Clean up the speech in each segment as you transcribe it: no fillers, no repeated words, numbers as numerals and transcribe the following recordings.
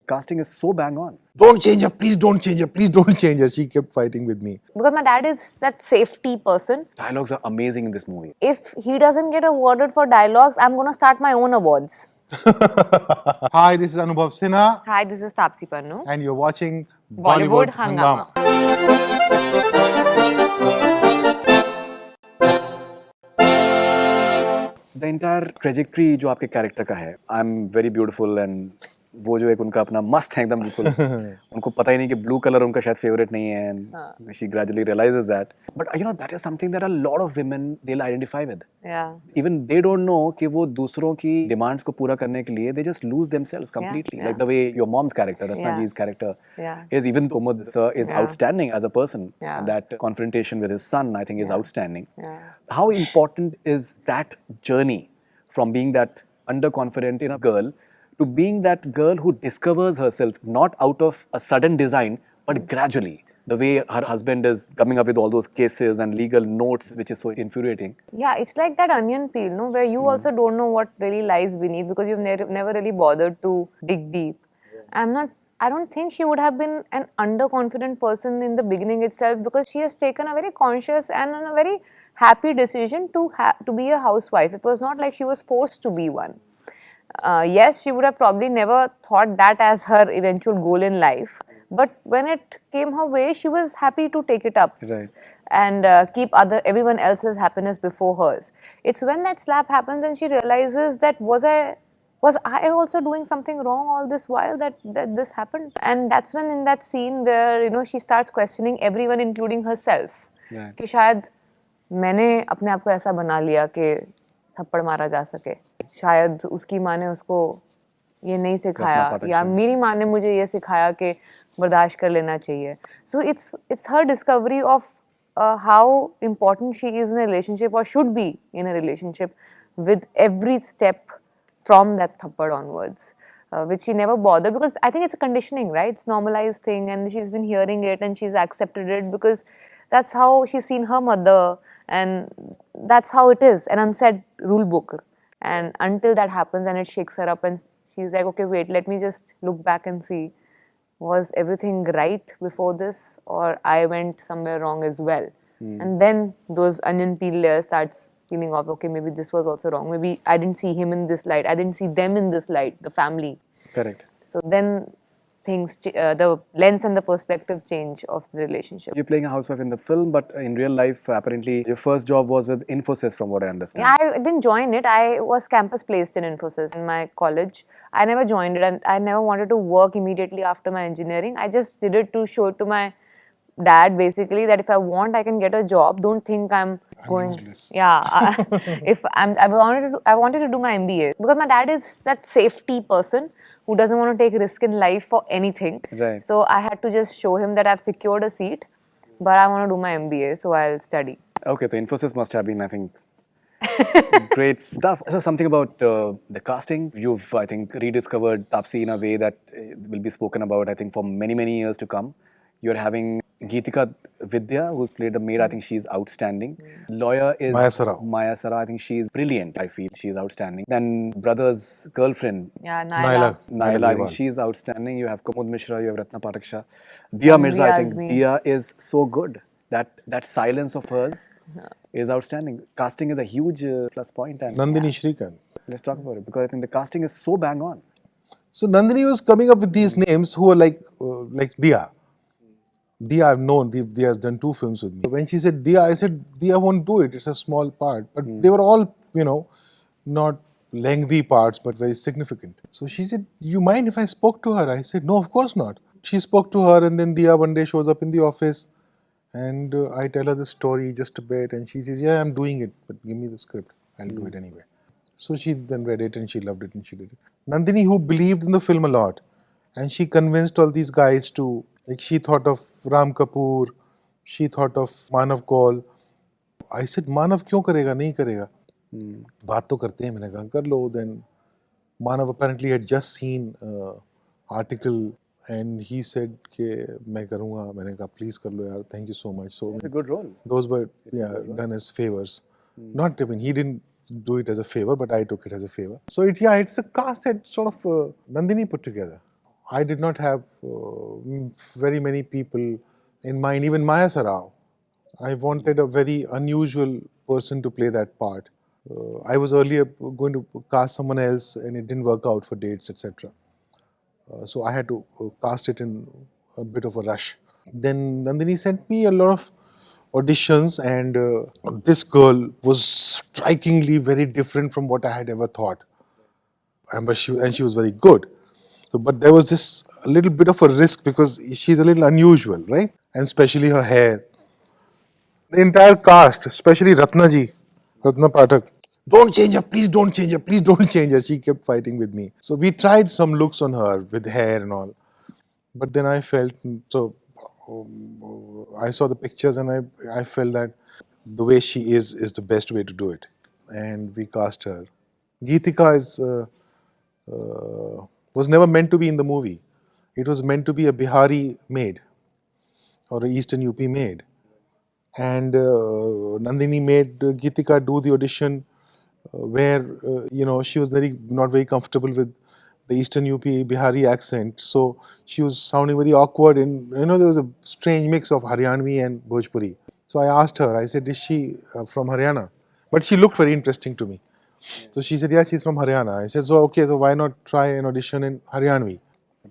casting is so bang on. Don't change her, please don't change her, please don't change her. She kept fighting with me. Because my dad is that safety person. Dialogues are amazing in this movie. If he doesn't get awarded for dialogues, I'm going to start my own awards. Hi, this is Anubhav Sinha. Hi, this is Tapsi Pannu. And you're watching Bollywood Hangama. The entire trajectory जो आपके character का है, I'm very beautiful and वो जो एक उनका अपना मस्त है एकदम बिल्कुल उनको पता ही नहीं कि ब्लू कलर उनका शायद फेवरेट नहीं है and she gradually realizes that. But you know that is something that a lot of women they'll identify with. Yeah. Even they don't know कि वो दूसरों की demands को पूरा करने के लिए they just lose themselves completely. Yeah. Like the way your mom's character, Ratna ji's character is, even Kumud sir is outstanding as a person. And that confrontation with his son I think is outstanding. How important is that journey from being that underconfident in a girl to being that girl who discovers herself not out of a sudden design but gradually, the way her husband is coming up with all those cases and legal notes which is so infuriating. Yeah, it's like that onion peel, no, where you also don't know what really lies beneath because you've never really bothered to dig deep. I don't think she would have been an underconfident person in the beginning itself because she has taken a very conscious and a very happy decision to be a housewife. It was not like she was forced to be one. Yes, she would have probably never thought that as her eventual goal in life. But when it came her way, she was happy to take it up. Right. And keep everyone else's happiness before hers. It's when that slap happens and she realizes that was I also doing something wrong all this while that this happened? And that's when in that scene where she starts questioning everyone including herself. Right. कि शायद मैंने अपने आप को ऐसा बना लिया कि थप्पड़ मारा जा सके. शायद उसकी माँ ने उसको ये नहीं सिखाया या मेरी माँ ने मुझे ये सिखाया कि बर्दाश्त कर लेना चाहिए. So it's her discovery of how important she is in a relationship or should be in a relationship with every step from that thappad onwards, which she never bothered because I think it's a conditioning, right? It's normalized thing and she's been hearing it and she's accepted it because that's how she's seen her mother and that's how it is, an unsaid rule book. And until that happens and it shakes her up and she's like, okay, wait, let me just look back and see, was everything right before this or I went somewhere wrong as well? And then those onion peel layers starts peeling off, okay, maybe this was also wrong. Maybe I didn't see him in this light. I didn't see them in this light, the family. Correct. So then things, the lens and the perspective change of the relationship. You're playing a housewife in the film, but in real life, apparently, your first job was with Infosys, from what I understand. Yeah, I didn't join it. I was campus placed in Infosys in my college. I never joined it and I never wanted to work immediately after my engineering. I just did it to show it to my dad, basically, that if I want, I can get a job. Don't think I'm going. Useless. Yeah, I wanted to do my MBA because my dad is that safety person who doesn't want to take risk in life for anything. Right. So I had to just show him that I've secured a seat, but I want to do my MBA, so I'll study. Okay, so Infosys must have been, I think, great stuff. So something about the casting. You've, I think, rediscovered Tapsi in a way that will be spoken about, I think, for many, many years to come. You're having Geetika Vidya, who's played the maid. I think she's outstanding. Lawyer is Maya Sara. Maya Sara. I think she's brilliant. I feel she's outstanding. Then brother's girlfriend, Yeah, Naila. Naila, I think she's outstanding. You have Kumud Mishra, you have Ratna Pathak Shah. Dia Mirza, I think Azmi. Dia is so good. That silence of hers is outstanding. Casting is a huge plus point. And Nandini Shrikant. let's talk about it because I think the casting is so bang on. So Nandini was coming up with these names who are like Dia. Dia I've known, Dia has done 2 films with me. When she said Dia, I said, Dia won't do it, it's a small part. But they were all, not lengthy parts, but very significant. So she said, you mind if I spoke to her? I said, no, of course not. She spoke to her and then Dia one day shows up in the office and I tell her the story just a bit and she says, yeah, I'm doing it, but give me the script. I'll do it anyway. So she then read it and she loved it and she did it. Nandini, who believed in the film a lot, and she convinced all these guys to, like she thought of Ram Kapoor, she thought of Manav Kaul. I said, Manav क्यों करेगा, नहीं करेगा. बात तो करते हैं, मैंने कहा कर लो. Then Manav apparently had just seen article and he said कि मैं करूँगा. मैंने कहा please कर लो यार, thank you so much. So It's a good role. those were done as favors. Not, I mean, he didn't do it as a favor, but I took it as a favor. So it's a cast that sort of Nandini put together. I did not have very many people in mind, even Maya Sarao. I wanted a very unusual person to play that part. I was earlier going to cast someone else and it didn't work out for dates, etc. So I had to cast it in a bit of a rush. Then Nandini sent me a lot of auditions, and this girl was strikingly very different from what I had ever thought. And she was very good. So, but there was this a little bit of a risk because she's a little unusual, right? And especially her hair. The entire cast, especially Ratna Pathak, don't change her, please don't change her, please don't change her. She kept fighting with me. So we tried some looks on her with hair and all. But then I felt, I saw the pictures and I felt that the way she is the best way to do it. And we cast her. Geetika was never meant to be in the movie. It was meant to be a Bihari maid or an Eastern UP maid. And Nandini made Geetika do the audition where, she was not very comfortable with the Eastern UP Bihari accent. So she was sounding very awkward and, there was a strange mix of Haryanvi and Bhojpuri. So I asked her, I said, is she from Haryana? But she looked very interesting to me. So she said, yeah, she's from Haryana. I said, so okay, so why not try an audition in Haryanvi?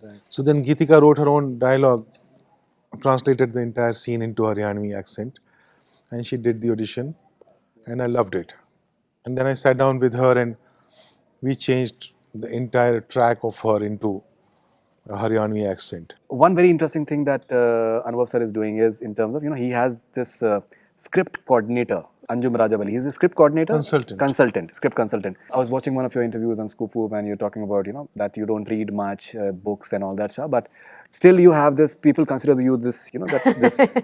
Right. So then Geetika wrote her own dialogue, translated the entire scene into Haryanvi accent, and she did the audition, and I loved it. And then I sat down with her and we changed the entire track of her into a Haryanvi accent. One very interesting thing that Anubhav sir is doing is in terms of, he has this script coordinator, Anjum Rajabali. He's a script coordinator? Script consultant. I was watching one of your interviews on Scoop Whoop and you're talking about, that you don't read much books and all that stuff, but still you have this, people consider you this, this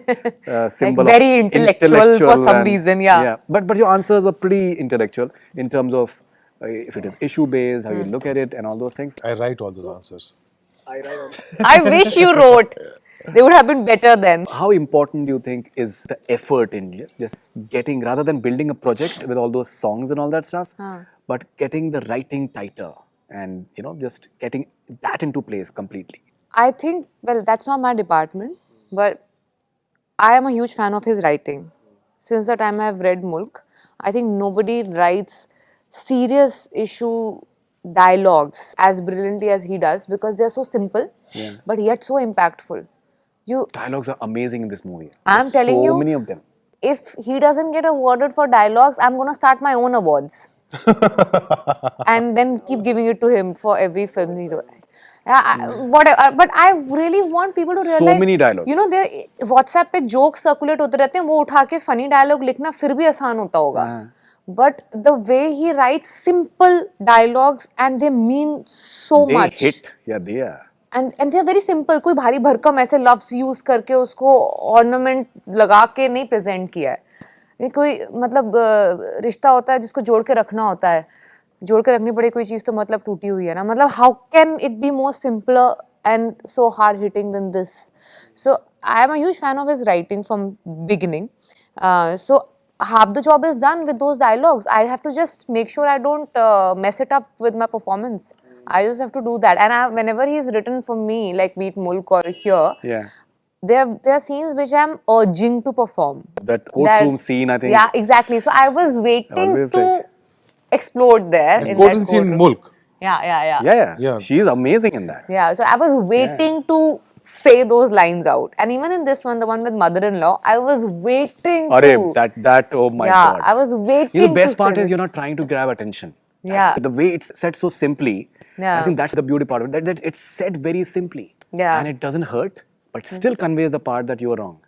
symbol like very of intellectual for some reason, yeah. But your answers were pretty intellectual in terms of if it is issue based, how you look at it and all those things. I write all those answers. I wish you wrote. They would have been better then. How important do you think is the effort in just getting, rather than building a project with all those songs and all that stuff, but getting the writing tighter and, just getting that into place completely? I think, well, that's not my department, but I am a huge fan of his writing. Since the time I have read Mulk, I think nobody writes serious issue dialogues as brilliantly as he does because they're so simple, but yet so impactful. Dialogues are amazing in this movie. I'm telling you, so many of them. If he doesn't get awarded for dialogues, I'm going to start my own awards and then keep giving it to him for every film he wrote. Whatever. But I really want people to realize. So many dialogues. WhatsApp पे jokes circulate होते रहते हैं, वो उठा के funny dialogue लिखना फिर भी आसान होता होगा. But the way he writes simple dialogues and they mean so much. They hit. Yeah, they are. And they are very simple. कोई भारी भरकम ऐसे loves use करके उसको ornament लगा के नहीं present किया है. ये कोई मतलब रिश्ता होता है जिसको जोड़ के रखना होता है. जोड़ के रखनी पड़े कोई चीज़ तो मतलब टूटी हुई है ना. मतलब how can it be more simpler and so hard hitting than this? So I am a huge fan of his writing from beginning. So half the job is done with those dialogues. I have to just make sure I don't mess it up with my performance. I just have to do that. And whenever he's written for me, like be it Mulk or here, there are scenes which I'm urging to perform. That courtroom scene, I think. Yeah, exactly. So I was waiting to explode there. In that scene, Mulk. Yeah. She is amazing in that. Yeah, so I was waiting to say those lines out. And even in this one, the one with mother-in-law, I was waiting to... That, oh my God. I was waiting the best part is you're not trying to grab attention. The way it's said so simply, I think that's the beauty part of it. That it's said very simply. And it doesn't hurt, but still conveys the part that you were wrong.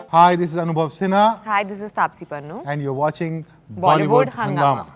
Hi, this is Anubhav Sinha. Hi, this is Taapsee Pannu. And you're watching Bollywood Hungama.